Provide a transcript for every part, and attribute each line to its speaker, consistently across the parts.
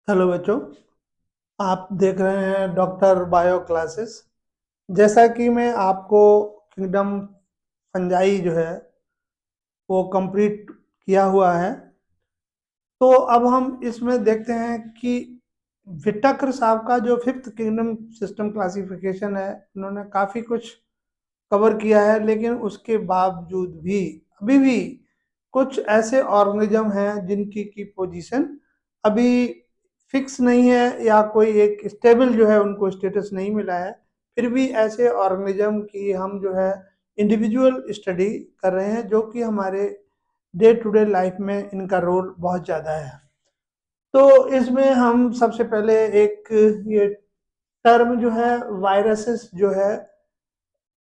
Speaker 1: Hello बच्चों, आप देख रहे हैं डॉक्टर बायो क्लासेस। जैसा कि मैं आपको किंगडम फंजाई जो है वो कंप्लीट किया हुआ है, तो अब हम इसमें देखते हैं कि विटाकर साहब का जो फिफ्थ किंगडम सिस्टम क्लासिफिकेशन है, उन्होंने काफ़ी कुछ कवर किया है, लेकिन उसके बावजूद भी अभी भी कुछ ऐसे ऑर्गेनिज्म हैं जिनकी की पोजीशन अभी फिक्स नहीं है या कोई एक स्टेबल जो है उनको स्टेटस नहीं मिला है। फिर भी ऐसे ऑर्गेनिज्म की हम जो है इंडिविजुअल स्टडी कर रहे हैं, जो कि हमारे डे टू डे लाइफ में इनका रोल बहुत ज़्यादा है। तो इसमें हम सबसे पहले एक ये टर्म जो है वायरसेस जो है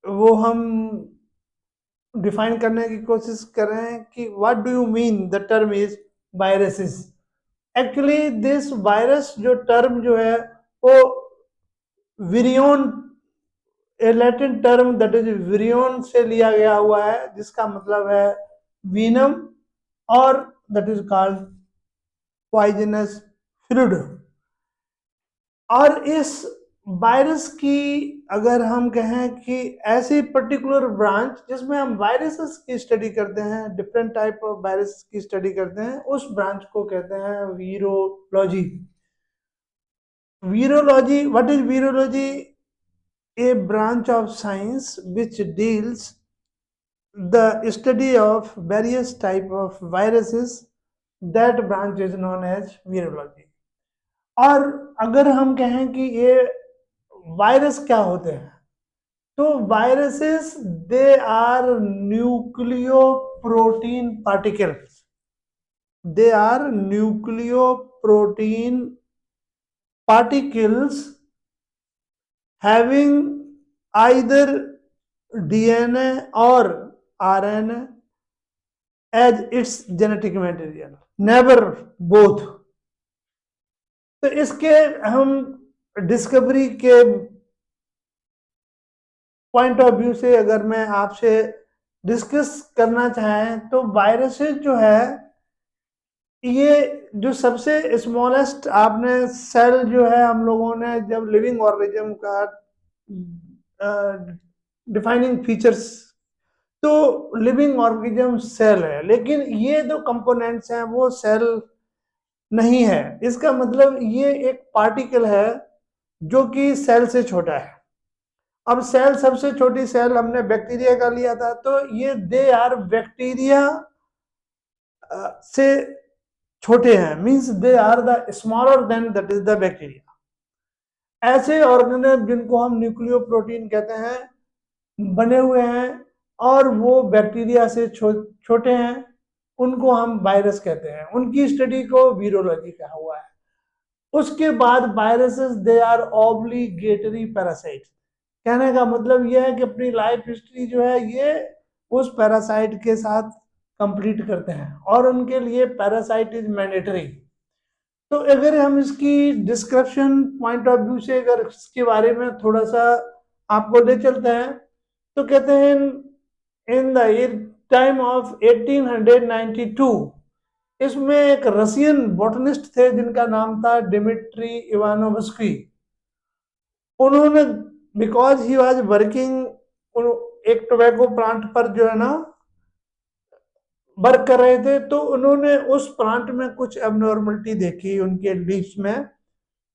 Speaker 1: वो हम डिफाइन करने की कोशिश कर रहे हैं कि what do you mean the term is viruses. Actually this virus जो टर्म जो है वो virion, A Latin term that is virion से लिया गया हुआ है, जिसका मतलब है वीनम, और that is called poisonous fluid. और इस वायरस की अगर हम कहें कि ऐसी पर्टिकुलर ब्रांच जिसमें हम वायरसेस की स्टडी करते हैं, डिफरेंट टाइप ऑफ वायरस की स्टडी करते हैं, उस ब्रांच को कहते हैं virology. Virology, what is virology? A branch of science which deals the study of various type of viruses. That branch is known as virology. और अगर हम कहें कि ये वायरस क्या होते हैं, तो viruses they are nucleoprotein particles. They are nucleoprotein particles having either DNA or RNA as its genetic material, never both। तो इसके हम डिस्कवरी के पॉइंट ऑफ व्यू से अगर मैं आपसे डिस्कस करना चाहें, तो वायरसेस जो है ये जो सबसे स्मॉलेस्ट आपने सेल जो है, हम लोगों ने जब लिविंग ऑर्गेनिज्म का डिफाइनिंग फीचर्स, तो लिविंग ऑर्गेनिज्म सेल है, लेकिन ये जो कंपोनेंट्स हैं वो सेल नहीं है। इसका मतलब ये एक पार्टिकल है जो कि सेल से छोटा है। अब सेल, सबसे छोटी सेल हमने बैक्टीरिया का लिया था, तो ये दे आर बैक्टीरिया से छोटे हैं, means they are the smaller than that is the bacteria. ऐसे ऑर्गेनिज्म जिनको हम न्यूक्लियो प्रोटीन कहते हैं बने हुए हैं और वो बैक्टीरिया से छोटे हैं, उनको हम वायरस कहते हैं। उनकी स्टडी को वीरोलॉजी कहा हुआ है। उसके बाद viruses they are obligatory parasite. कहने का मतलब यह है कि अपनी लाइफ हिस्ट्री जो है ये उस पैरासाइट के साथ कंप्लीट करते हैं, और उनके लिए पैरासाइट इज मैंडेटरी। तो अगर हम इसकी डिस्क्रिप्शन पॉइंट ऑफ व्यू से अगर इसके बारे में थोड़ा सा आपको ले चलते हैं, तो कहते हैं इन द टाइम ऑफ 1892 इसमें एक रशियन बॉटनिस्ट थे जिनका नाम था डिमिट्री इवानोव्स्की। उन्होंने, बिकॉज ही वाज वर्किंग एक टोबैको प्लांट पर जो है ना वर्क कर रहे थे, तो उन्होंने उस प्लांट में कुछ एबनॉर्मलिटी देखी उनके लीव्स में।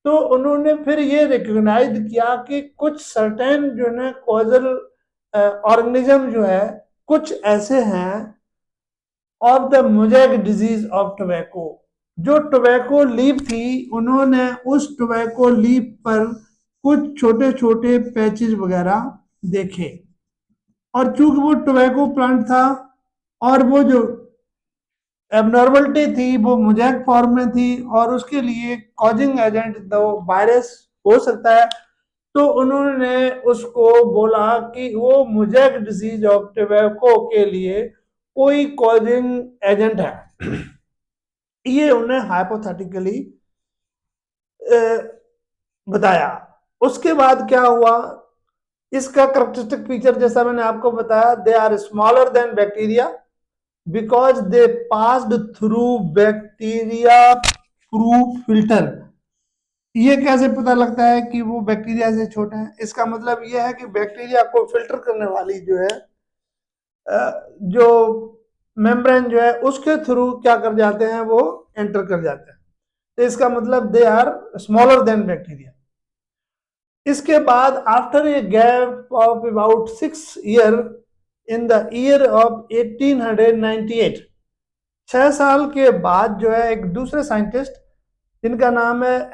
Speaker 1: तो उन्होंने फिर ये रिकॉग्नाइज किया कि कुछ सर्टेन जो है कॉजल ऑर्गेनिज्म जो है कुछ ऐसे हैं of the mosaic disease of tobacco. जो टोबैको लीफ थी, उन्होंने उस टोबैको लीफ पर कुछ छोटे छोटे पैचेस वगैरह देखे, और चूंकि वो टोबैको प्लांट था और वो जो एबनॉर्मलिटी थी वो मोजैक फॉर्म में थी, और उसके लिए कॉजिंग एजेंट दो वायरस हो सकता है, तो उन्होंने उसको बोला कि वो मोजैक डिजीज ऑफ टोबैको के लिए कोई कॉजिंग एजेंट है। ये उन्हें हाइपोथेटिकली बताया। उसके बाद क्या हुआ, इसका करेक्टरिस्टिक फीचर जैसा मैंने आपको बताया, they are smaller than bacteria because they passed through bacteria proof filter. ये कैसे पता लगता है कि वो बैक्टीरिया से छोटे हैं? इसका मतलब ये है कि बैक्टीरिया को फिल्टर करने वाली जो है जो मेम्ब्रेन जो है उसके थ्रू क्या कर जाते हैं, वो एंटर कर जाते हैं। तो इसका मतलब they are smaller than bacteria. इसके बाद after a gap of about 6 year, in the year of 1898, 6 साल के बाद जो है एक दूसरे साइंटिस्ट जिनका नाम है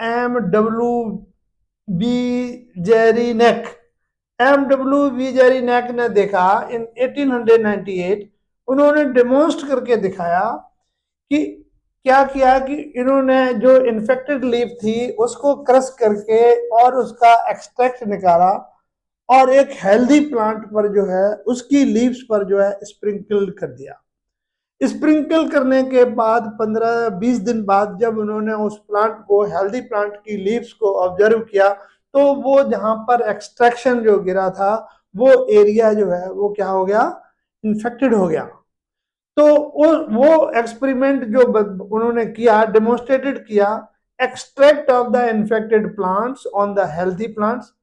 Speaker 1: बी जेरीनेक, बी जेरीनेक ने देखा इन 1898, उन्होंने डेमोन्स्ट करके दिखाया कि क्या किया कि इन्होंने जो इन्फेक्टेड लीफ थी उसको क्रश करके और उसका एक्सट्रैक्ट निकाला और एक हेल्दी प्लांट पर जो है उसकी लीव्स पर जो है स्प्रिंकल कर दिया। स्प्रिंकल करने के बाद 15-20 दिन बाद जब उन्होंने उस प्लांट को, हेल्दी प्लांट की लीव्स को ऑब्जर्व किया, तो वो जहां पर एक्सट्रैक्शन जो गिरा था वो एरिया जो है वो क्या हो गया, इन्फेक्टेड हो गया। तो वो एक्सपेरिमेंट जो उन्होंने किया, डेमोन्स्ट्रेटेड किया, extract of the infected plants on the healthy plants,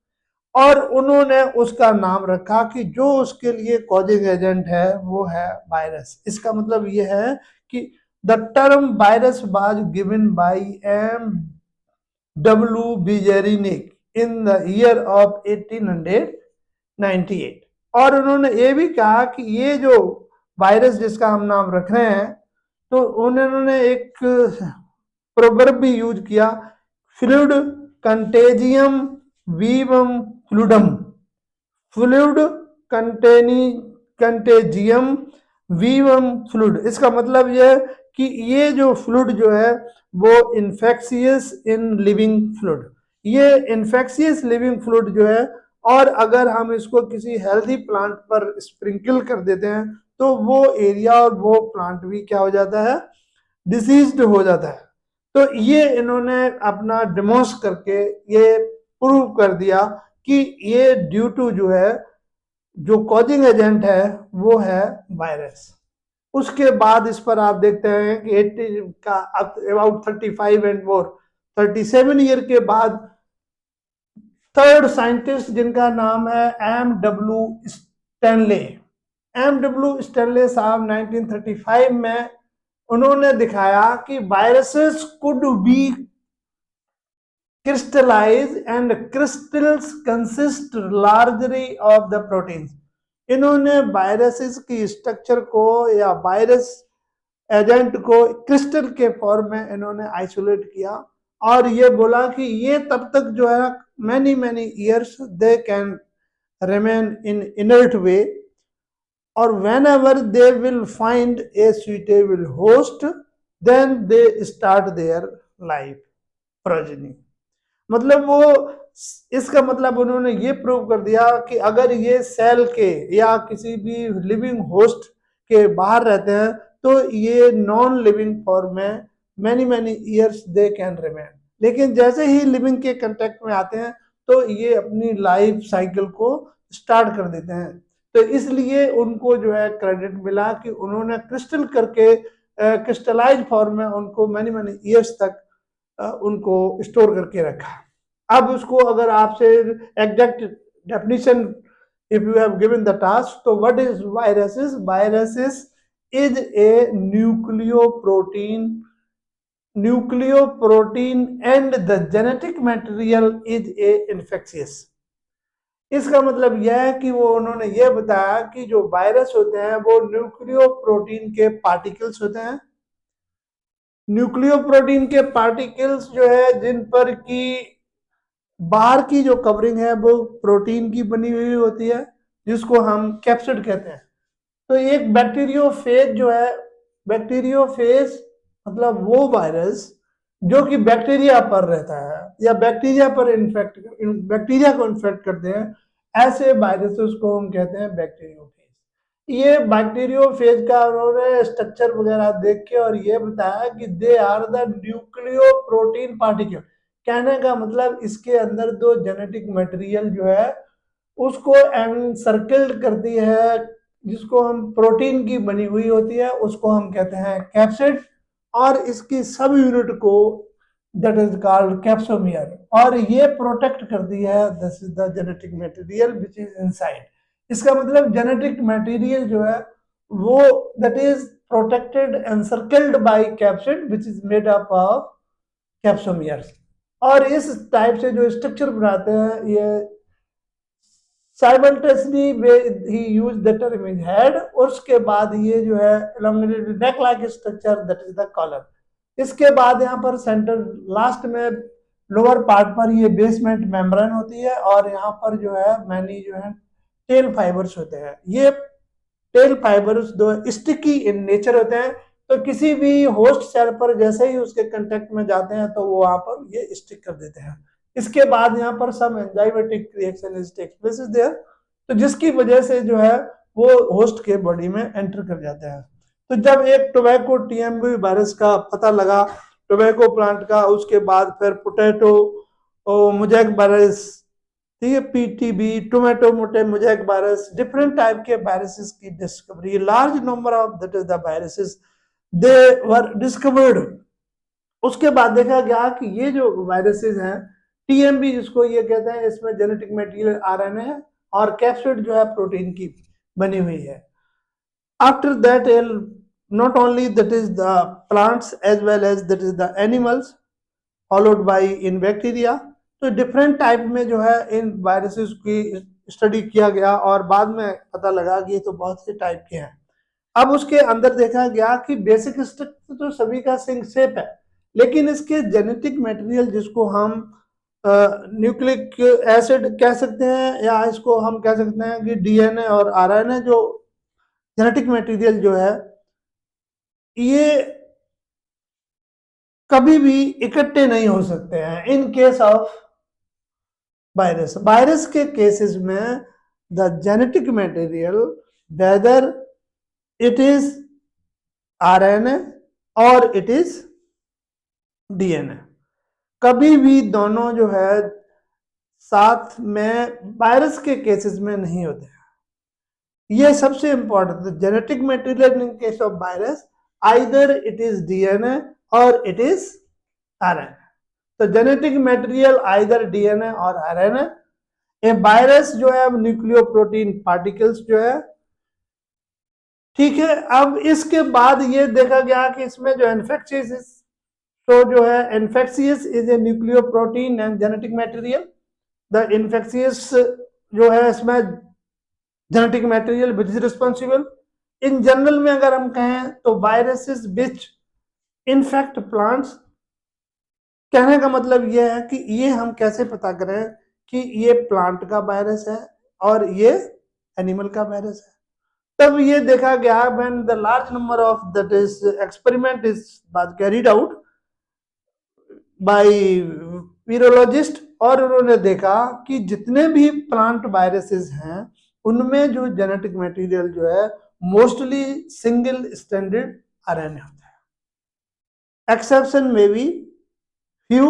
Speaker 1: और उन्होंने उसका नाम रखा कि जो उसके लिए कॉजिंग एजेंट है वो है वायरस। इसका मतलब ये है कि the term virus was given by W Beijerinck in the year of 1898। और उन्होंने ये भी कहा कि ये जो वायरस जिसका हम नाम रख रहे हैं, तो उन्होंने एक प्रोवर्ब भी यूज किया, fluid contagium vivum fluidum, fluid कंटेनी कंटेजियम वीवम फ्लूइड। इसका मतलब यह है कि ये जो फ्लूइड जो है वो इन्फेक्शियस इन लिविंग फ्लूइड, ये इन्फेक्शियस लिविंग फ्लूइड जो है, और अगर हम इसको किसी हेल्दी प्लांट पर स्प्रिंकल कर देते हैं तो वो एरिया और वो प्लांट भी क्या हो जाता है, डिसीज्ड हो जाता है। तो ये इन्होंने अपना डेमोस करके ये प्रूव कर दिया कि ये ड्यू टू जो है, जो कॉजिंग एजेंट है वो है वायरस। उसके बाद इस पर आप देखते हैं कि 80 का अबाउट 35 एंड मोर 37 ईयर के बाद थर्ड साइंटिस्ट जिनका नाम है स्टैनले स्टैनले साहब 1935 में उन्होंने दिखाया कि viruses could be crystallize and crystals consist largely of the proteins। इन्होंने वायरसेस की स्ट्रक्चर को या वायरस एजेंट को क्रिस्टल के फॉर्म में इन्होंने आइसोलेट किया, और ये बोला कि ये तब तक जो है many many years they can remain in inert way, और whenever they will find a suitable host then they start their life progeny. मतलब वो, इसका मतलब उन्होंने ये प्रूव कर दिया कि अगर ये सेल के या किसी भी लिविंग होस्ट के बाहर रहते हैं तो ये नॉन लिविंग फॉर्म में many many years they can remain, लेकिन जैसे ही लिविंग के कांटेक्ट में आते हैं तो ये अपनी लाइफ साइकिल को स्टार्ट कर देते हैं। तो इसलिए उनको जो है क्रेडिट मिला कि उन्होंने क्रिस्टल करके, क्रिस्टलाइज फॉर्म में उनको मैनी मैनी ईयर्स तक उनको स्टोर करके रखा। अब उसको अगर आपसे exact definition if you have given the task, तो what is viruses? Viruses is a nucleoprotein and the genetic material is a infectious. इसका मतलब यह है कि वो उन्होंने ये बताया कि जो वायरस होते हैं वो न्यूक्लियोप्रोटीन के पार्टिकल्स होते हैं। न्यूक्लियोप्रोटीन के पार्टिकल्स जो है जिन पर की बाहर की जो कवरिंग है वो प्रोटीन की बनी हुई होती है, जिसको हम कैप्सिड कहते हैं। तो एक बैक्टीरियोफेज जो है, बैक्टीरियोफेज मतलब वो वायरस जो कि बैक्टीरिया पर रहता है या बैक्टीरिया को इन्फेक्ट करते हैं, ऐसे वायरसेस को हम कहते हैं बैक्टीरियोफेज। ये बैक्टीरियोफेज का उन्होंने स्ट्रक्चर वगैरह देख के और ये बताया कि they are the nucleoprotein particle. कहने का मतलब इसके अंदर दो जेनेटिक मटेरियल जो है उसको एनसर्कल्ड करती है, जिसको हम प्रोटीन की बनी हुई होती है, उसको हम कहते हैं कैप्सिड, और इसकी सब यूनिट को दैट इज कॉल्ड कैप्सोमियर, और ये प्रोटेक्ट करती है this is the genetic material which is inside. इसका मतलब जेनेटिक मटेरियल जो है वो that is protected encircled by capsid which is made up of capsomeres. और इस टाइप से जो स्ट्रक्चर बनाते हैं ये साइमल्टेनियसली ही use the term is head, और उसके बाद ये जो है elongated neck like structure that is the collar। इसके बाद यहाँ पर सेंटर लास्ट में लोअर पार्ट पर ये बेसमेंट मेम्ब्रेन होती है, और यहाँ पर जो है मैनी जो है टेल फाइबर्स होते हैं। ये टेल फाइबर्स दो स्टिकी इन नेचर होते हैं, तो किसी भी होस्ट सेल पर जैसे ही उसके कांटेक्ट में जाते हैं तो वो वहां पर ये स्टिक कर देते हैं। इसके बाद यहाँ पर some enzymatic reaction is takes place is there, तो जिसकी वजह से जो है वो होस्ट के बॉडी में एंटर कर जाते हैं। तो जब एक टोबैको टीएमवी वायरस का पता लगा टोबैको प्लांट का, उसके बाद फिर पोटैटो मोज़ेक वायरस, ठीक है, PTB tomato mosaic virus, different type के वायरसेस की discovery, large number of that is the viruses they were discovered. उसके बाद देखा गया कि ये जो वायरसेस हैं टीएमबी जिसको ये कहते हैं, इसमें जेनेटिक मटेरियल आरएनए है और कैप्सिड जो है प्रोटीन की बनी हुई है। After that not only that is the plants as well as that is the animals followed by in bacteria। तो डिफरेंट टाइप में जो है इन वायरसेस की स्टडी किया गया और बाद में पता लगा कि ये तो बहुत से टाइप के हैं। अब उसके अंदर देखा गया कि बेसिक स्ट्रक्चर तो सभी का सिंक शेप है, लेकिन इसके जेनेटिक मटेरियल जिसको हम न्यूक्लिक एसिड कह सकते हैं, या इसको हम कह सकते हैं कि डीएनए और आरएनए जो जेनेटिक मटेरियल जो है ये कभी भी इकट्ठे नहीं हो सकते हैं इन केस ऑफ वायरस। वायरस के केसेस में the genetic material whether it is RNA और इट इज डीएनए, कभी भी दोनों जो है साथ में वायरस के केसेस में नहीं होते हैं। ये सबसे important genetic material in case of virus either it is DNA और इट इज आरएनए। तो जेनेटिक मटेरियल आइदर डीएनए और आरएनए। ए वायरस जो है न्यूक्लियो प्रोटीन पार्टिकल्स जो है, ठीक है। अब इसके बाद ये देखा गया कि इसमें जो इन्फेक्शियस तो जो है infectious is a nucleo protein and genetic material. The infectious जो है इसमें genetic material which is responsible. In general में अगर हम कहें तो वायरसेस विच इनफेक्ट प्लांट्स, कहने का मतलब ये है कि ये हम कैसे पता करें कि ये प्लांट का वायरस है और ये एनिमल का वायरस है। तब ये देखा गया when the large number of that is experiment is carried out by virologist, और उन्होंने देखा कि जितने भी प्लांट वायरसेस हैं उनमें जो जेनेटिक मटेरियल जो है मोस्टली सिंगल स्टैंडर्ड आरएनए होता है। एक्सेप्शन में भी फ्यू,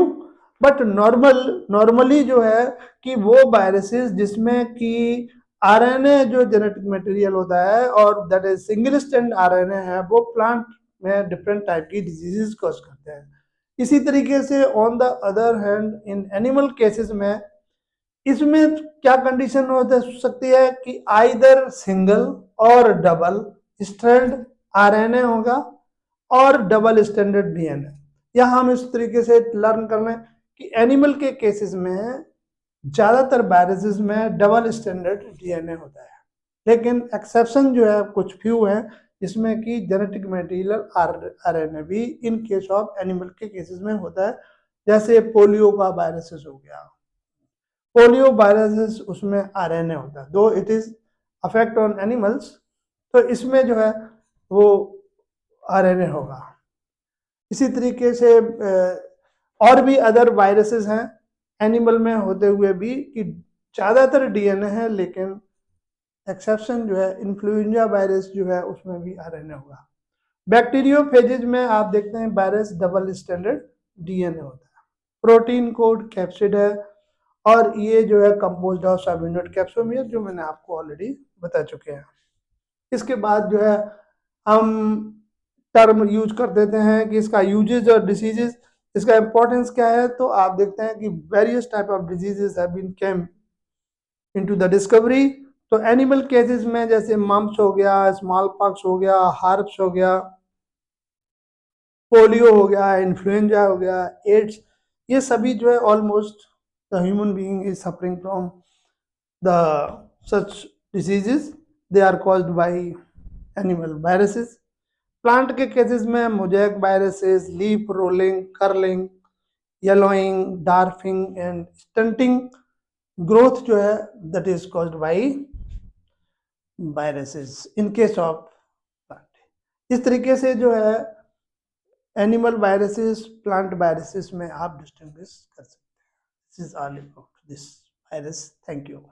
Speaker 1: बट नॉर्मली जो है कि वो वायरसेस जिसमें कि आरएनए जो जेनेटिक मटेरियल होता है और that is single stand RNA है, वो प्लांट में डिफरेंट टाइप की डिजीजेस कॉज करते हैं। इसी तरीके से on the other hand in animal cases में इसमें क्या कंडीशन हो सकती है कि आइदर सिंगल और डबल स्ट्रैंड आरएनए होगा और डबल स्टैंडर्ड डीएनए। या हम इस तरीके से लर्न कर लें कि एनिमल के केसेस में ज्यादातर वायरसेस में डबल स्टैंडर्ड डीएनए होता है, लेकिन एक्सेप्शन जो है कुछ फ्यू है जिसमें कि जेनेटिक मटेरियल आरएनए भी इन केस ऑफ एनिमल के केसेस में होता है। जैसे पोलियो का वायरसेस हो गया, पोलियो वायरसेस उसमें आरएनए होता है, दो it is affect on animals, तो इसमें जो है वो आरएनए होगा। इसी तरीके से और भी अदर वायरसेस हैं एनिमल में होते हुए भी कि ज्यादातर डीएनए है, लेकिन एक्सेप्शन जो है इन्फ्लुएंजा वायरस जो है उसमें भी आरएनए होगा। बैक्टीरियोफेजेज में आप देखते हैं वायरस डबल स्टैंडर्ड डीएनए होता है। प्रोटीन कोड कैप्सिड है और ये जो है कंपोज्ड ऑफ सब यूनिट कैप्सोमियर जो मैंने आपको ऑलरेडी बता चुके हैं। इसके बाद जो है हम टर्म यूज कर देते हैं कि इसका यूजेज और डिसीजेज। इसका इंपॉर्टेंस क्या है, तो आप देखते हैं कि various type of diseases have been came into the discovery. तो एनिमल केसेस में जैसे मम्प्स हो गया, स्मॉल पॉक्स हो गया, हार्प्स हो गया, पोलियो हो गया, इन्फ्लुएंजा हो गया, एड्स, ये सभी जो है almost the human being is suffering from the such diseases, they are caused by animal viruses. Plant के केसेस में mosaic viruses, leaf rolling, curling, yellowing, dwarfing and stunting growth जो है that is caused by viruses in case of plant. इस तरीके से जो है animal viruses plant viruses में आप डिस्टिंग्विश कर सकते हैं। This is all about this virus. Thank you.